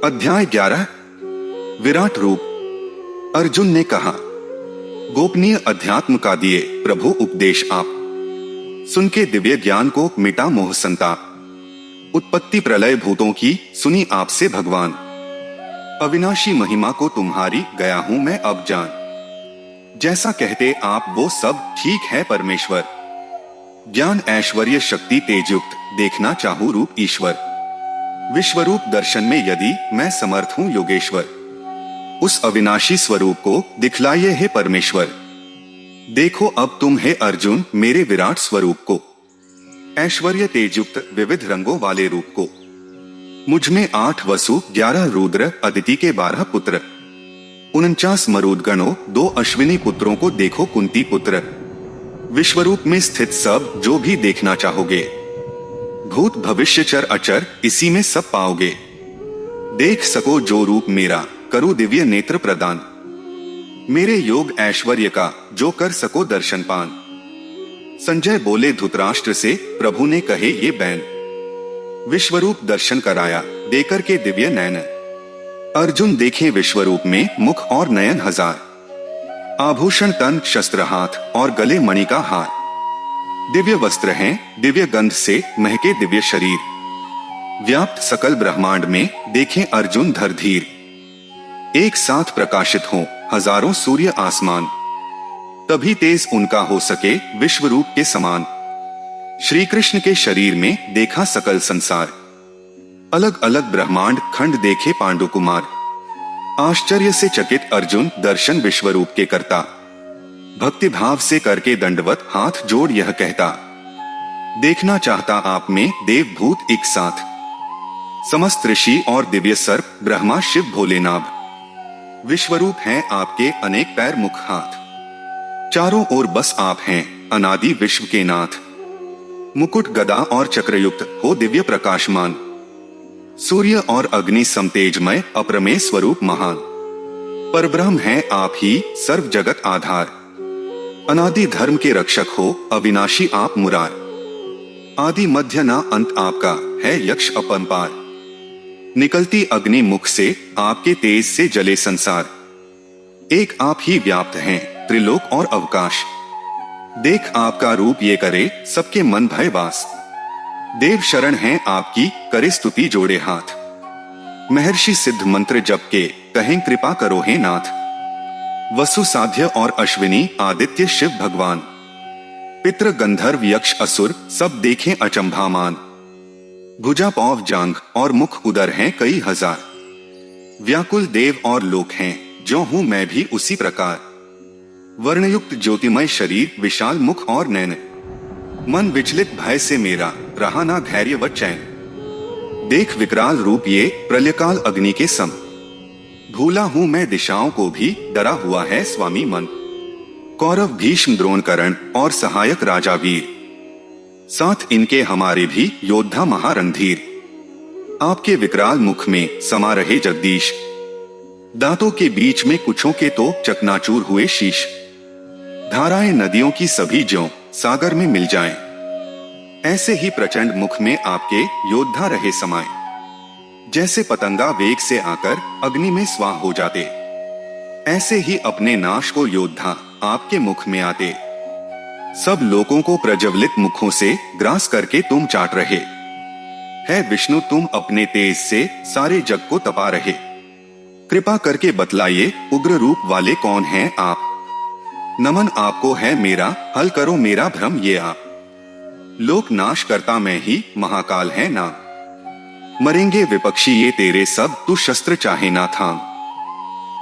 अध्याय 11। विराट रूप। अर्जुन ने कहा, गोपनीय अध्यात्म का दिए प्रभु उपदेश आप, सुन के दिव्य ज्ञान को मिटा मोह संताप। उत्पत्ति प्रलय भूतों की सुनी आपसे भगवान, अविनाशी महिमा को तुम्हारी गया हूं मैं अब जान। जैसा कहते आप वो सब ठीक है परमेश्वर, ज्ञान ऐश्वर्य शक्ति तेजयुक्त देखना चाहूं रूप ईश्वर। विश्वरूप दर्शन में यदि मैं समर्थ हूं योगेश्वर, उस अविनाशी स्वरूप को दिखलाइए हे परमेश्वर। देखो अब तुम हे अर्जुन मेरे विराट स्वरूप को, ऐश्वर्य तेजयुक्त विविध रंगों वाले रूप को। मुझ में 8 वसु 11 रुद्र अदिति के 12 पुत्र, 49 मरुद गणों 2 अश्विनी पुत्रों को देखो कुंती पुत्र। विश्वरूप में स्थित सब जो भी देखना चाहोगे, भूत भविष्य चर अचर इसी में सब पाओगे। देख सको जो रूप मेरा करो दिव्य नेत्र प्रदान, मेरे योग ऐश्वर्य का जो कर सको दर्शन पान। संजय बोले धृतराष्ट्र से प्रभु ने कहे ये बैन, विश्वरूप दर्शन कराया देकर के दिव्य नयन। अर्जुन देखे विश्वरूप में मुख और नयन हजार, आभूषण तन शस्त्र हाथ और गले मणि का हार। दिव्य वस्त्र हैं दिव्य गंध से महके दिव्य शरीर, व्याप्त सकल ब्रह्मांड में देखें अर्जुन धर धीर। एक साथ प्रकाशित हो हजारों सूर्य आसमान, तभी तेज उनका हो सके विश्वरूप के समान। श्री कृष्ण के शरीर में देखा सकल संसार, अलग अलग ब्रह्मांड खंड देखे पांडु कुमार। आश्चर्य से चकित अर्जुन दर्शन विश्वरूप के करता, भक्ति भाव से करके दंडवत हाथ जोड़ यह कहता, देखना चाहता आप में देव भूत एक साथ, समस्त ऋषि और दिव्य सर्प ब्रह्मा शिव भोलेनाभ। विश्वरूप हैं आपके अनेक पैर मुख हाथ, चारों ओर बस आप हैं अनादि विश्व के नाथ। मुकुट गदा और चक्रयुक्त हो दिव्य प्रकाशमान, सूर्य और अग्नि समतेजमय अप्रमेय स्वरूप महान। परब्रह्म हैं आप ही सर्व जगत आधार, अनादि धर्म के रक्षक हो अविनाशी आप मुरार। आदि मध्य ना अंत आपका है यक्ष अपरंपार, निकलती अग्नि मुख से आपके तेज से जले संसार। एक आप ही व्याप्त हैं त्रिलोक और अवकाश, देख आपका रूप ये करे सबके मन भय वास। देव शरण हैं आपकी करे स्तुति जोड़े हाथ, महर्षि सिद्ध मंत्र जप के कहें कृपा करो हे नाथ। वसु साध्य और अश्विनी आदित्य शिव भगवान, पितृ गंधर्व यक्ष असुर सब देखें अचंभामान। भुजा पौव जांग और मुख उदर हैं कई हजार, व्याकुल देव और लोक हैं जो हूं मैं भी उसी प्रकार। वर्णयुक्त ज्योतिमय शरीर विशाल मुख और नैन, मन विचलित भय से मेरा रहा ना धैर्य व चैन। देख विकराल रूप ये प्रलयकाल अग्नि के सम, भूला हूं मैं दिशाओं को भी डरा हुआ है स्वामी मन। कौरव भीष्म द्रोण कर्ण और सहायक राजा वीर, साथ इनके हमारे भी योद्धा महारणधीर। आपके विकराल मुख में समा रहे जगदीश, दांतों के बीच में कुछों के तो चकनाचूर हुए शीश। धाराएं नदियों की सभी ज्यों सागर में मिल जाएं, ऐसे ही प्रचंड मुख में आपके योद्धा रहे समाये। जैसे पतंगा वेग से आकर अग्नि में स्वाह हो जाते, ऐसे ही अपने नाश को योद्धा आपके मुख में आते। सब लोगों को प्रज्वलित मुखों से ग्रास करके तुम चाट रहे, है विष्णु तुम अपने तेज से सारे जग को तपा रहे। कृपा करके बतलाइए उग्र रूप वाले कौन हैं आप, नमन आपको है मेरा हल करो मेरा भ्रम ये आप। लोक नाश करता मैं ही महाकाल है नाम, मरेंगे विपक्षी ये तेरे सब तू शस्त्र चाहे ना थाम।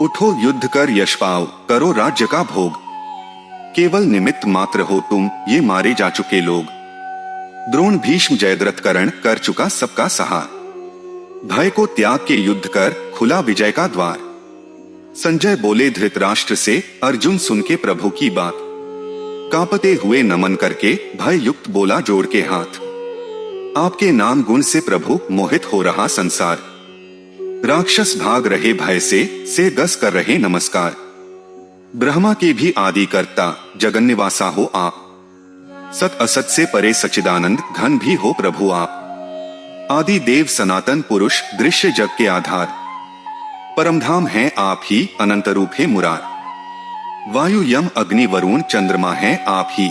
उठो युद्ध कर यश पाओ करो राज्य का भोग, केवल निमित्त मात्र हो तुम ये मारे जा चुके लोग। द्रोण भीष्म जयद्रथ कर्ण कर चुका सबका सहार, भय को त्याग के युद्ध कर खुला विजय का द्वार। संजय बोले धृतराष्ट्र से अर्जुन सुन के प्रभु की बात, कांपते हुए नमन करके भय युक्त बोला जोड़ के हाथ। आपके नाम गुण से प्रभु मोहित हो रहा संसार, राक्षस भाग रहे भय से गस कर रहे नमस्कार। ब्रह्मा के भी आदि करता जगन निवासा हो आप, सत असत से परे सचिदानंद घन भी हो प्रभु आप। आदि देव सनातन पुरुष दृश्य जग के आधार, परमधाम हैं आप ही, अनंत रूप है मुरार। वायु यम अग्नि वरुण चंद्रमा हैं आप ही।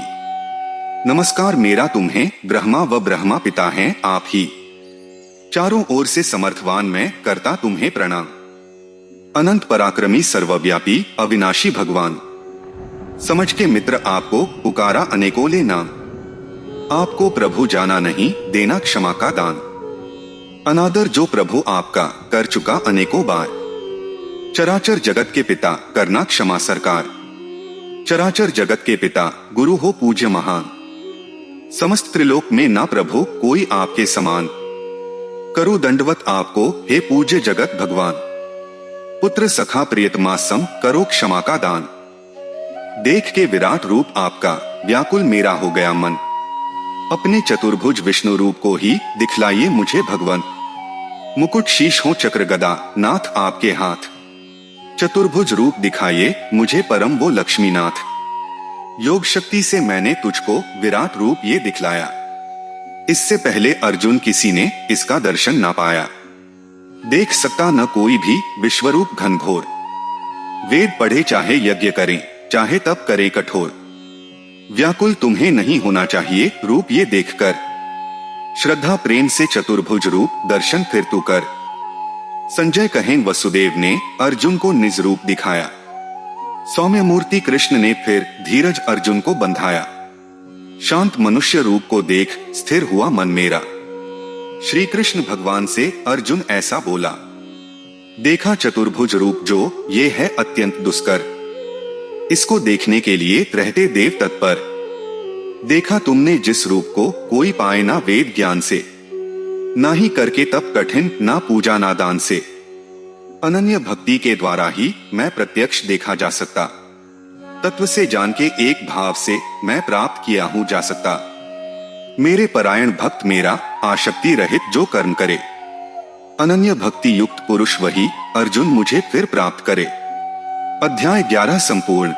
नमस्कार मेरा तुम्हें, ब्रह्मा व ब्रह्मा पिता हैं आप ही। चारों ओर से समर्थवान मैं करता तुम्हें प्रणाम। अनंत पराक्रमी सर्वव्यापी अविनाशी भगवान। समझ के मित्र आपको पुकारा अनेकों ले नाम। आपको प्रभु जाना नहीं, देना क्षमा का दान। अनादर जो प्रभु आपका कर चुका अनेकों बार। चराचर जगत के पिता करना क्षमा सरकार। चराचर जगत के पिता गुरु हो पूज्य महान। समस्त त्रिलोक में ना प्रभु कोई आपके समान। करो दंडवत आपको हे पूज्य जगत भगवान। पुत्र सखा प्रियतमा सम करो क्षमा का दान। देख के विराट रूप आपका व्याकुल मेरा हो गया मन। अपने चतुर्भुज विष्णु रूप को ही दिखलाइए मुझे भगवान। मुकुट शीश हो चक्र गदा नाथ आपके हाथ। चतुर्भुज रूप दिखाइए मुझे परम वो लक्ष्मीनाथ। योग शक्ति से मैंने तुझको विराट रूप ये दिखलाया। इससे पहले अर्जुन किसी ने इसका दर्शन ना पाया। देख सकता न कोई भी विश्वरूप घनघोर। वेद पढ़े चाहे यज्ञ करें, चाहे तप करें कठोर। व्याकुल तुम्हें नहीं होना चाहिए रूप ये देखकर। श्रद्धा प्रेम से चतुर्भुज रूप दर्शन फिर तू कर। संजय कहें वसुदेव ने अर्जुन को निज रूप दिखाया। सौम्य मूर्ति कृष्ण ने फिर धीरज अर्जुन को बंधाया। शांत मनुष्य रूप को देख स्थिर हुआ मन मेरा। श्री कृष्ण भगवान से अर्जुन ऐसा बोला। देखा चतुर्भुज रूप जो ये है अत्यंत दुष्कर। इसको देखने के लिए रहते देव तत्पर। देखा तुमने जिस रूप को कोई पाए ना वेद ज्ञान से। ना ही करके तप कठिन, ना पूजा ना दान से। अनन्य भक्ति के द्वारा ही मैं प्रत्यक्ष देखा जा सकता। तत्व से जान के एक भाव से मैं प्राप्त किया हूं जा सकता। मेरे परायण भक्त मेरा आसक्ति रहित जो कर्म करे। अनन्य भक्ति युक्त पुरुष वही अर्जुन मुझे फिर प्राप्त करे। अध्याय 11 संपूर्ण।